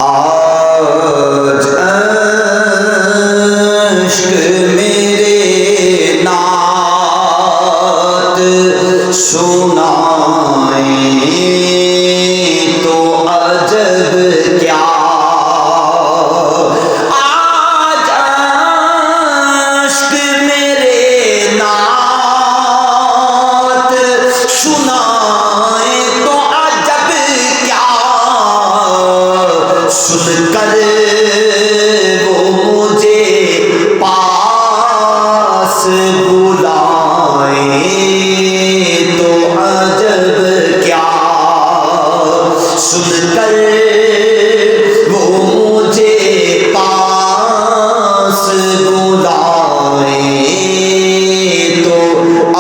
आज अश्क मेरे नात सुनाए तो अजब क्या। आज अश्क मेरे नात सुनाए तो अजब क्या। सुनकर वो मुझे पास बुलाए तो अजब क्या। सुनकर वो मुझे पास बुलाए तो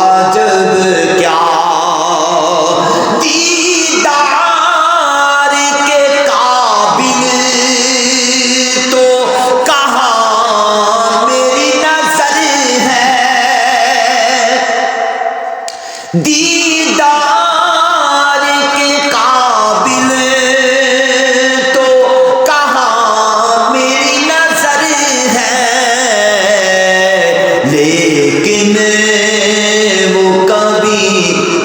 अजब क्या। दीदार के काबिल तो कहाँ मेरी नजर है। दीदार के काबिल तो कहाँ मेरी नजर है। लेकिन वो कभी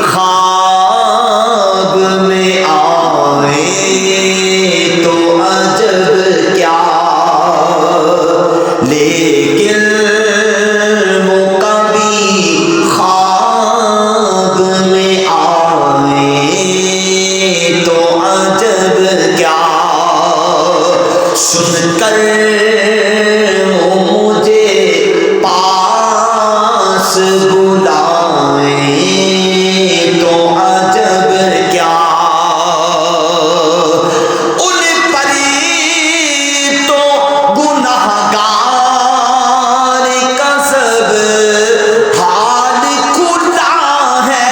ख्वाब में आए तो अजब क्या। लेकिन वो कभी ख्वाब में आए तो अजब क्या। सुनकर वो मुझे पास बुलाए तो अजब क्या। उन पर तो गुनहगार का सब हाल खुला है।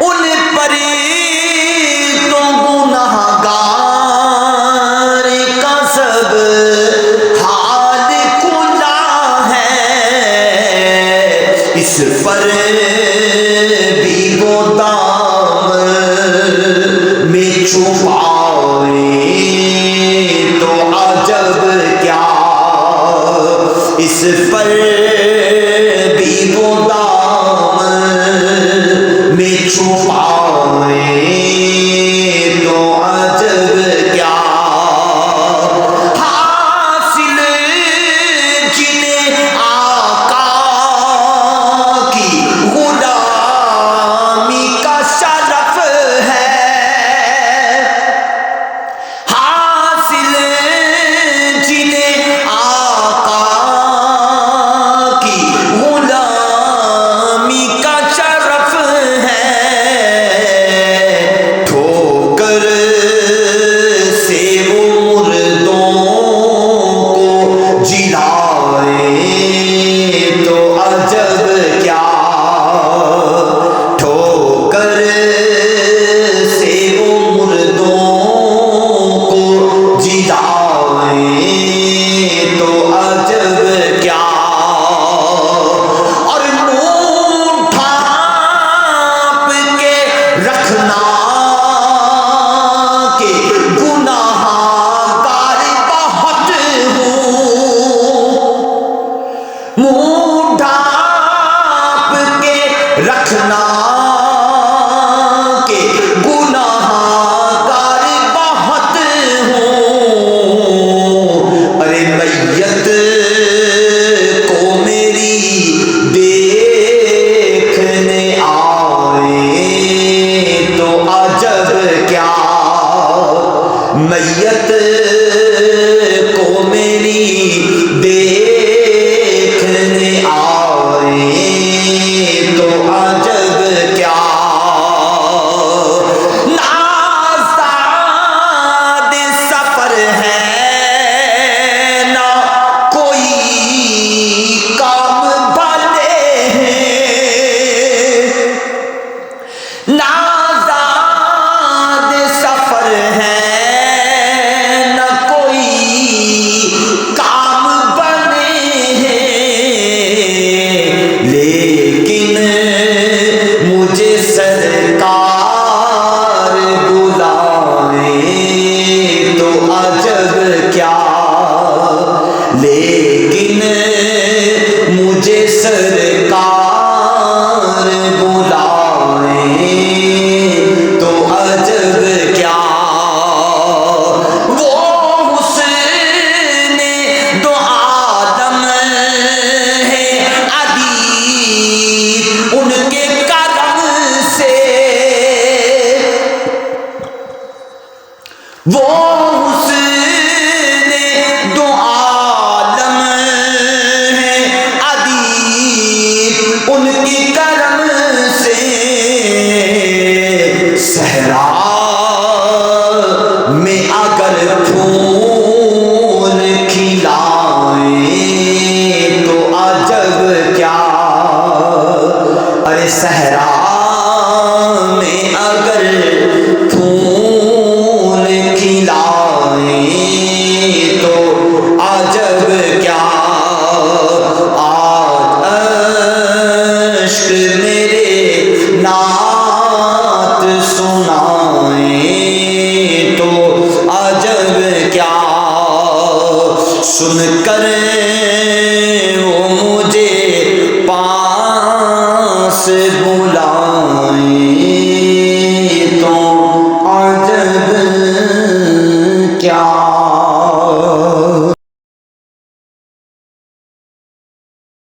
उन पर तो गुनहगार का सब हाल खुला है। इस पर भी वो दामन में छुपाए तो अजब क्या। इस पर भी वो दामन में छुपाए तो अजब क्या। हासिल जिन्हें आका की गुलामी का शरफ है। हासिल जिन्हें आका की गुलामी का शरफ है। ठोकर से वो मुर्दों को जिलाए तो अजब क्या। ठोकर से वो मुर्दों को जिलाए तो अजब क्या। और मुंह ढांप के रखना के गुनाहगार बहुत हूँ। मुंह ढांप के रखना के गुनाहगार बहुत हूँ। अरे मैयत को मेरी देखने आए तो अजब क्या। मैयत को मेरी देखने आए तो अजब क्या। नाज़ाद सफर है ना कोई काम भले हैं। नाज़ाद सफर है ना वो हुस्ने दो आलम है अदीब उनकी करम से सहरा में अगर फूल खिलाए तो अजब क्या। अरे सहरा में अगर फूल खिलाए तो अजब क्या। आज अश्क मेरे नात सुनाए तो अजब क्या। सुनकर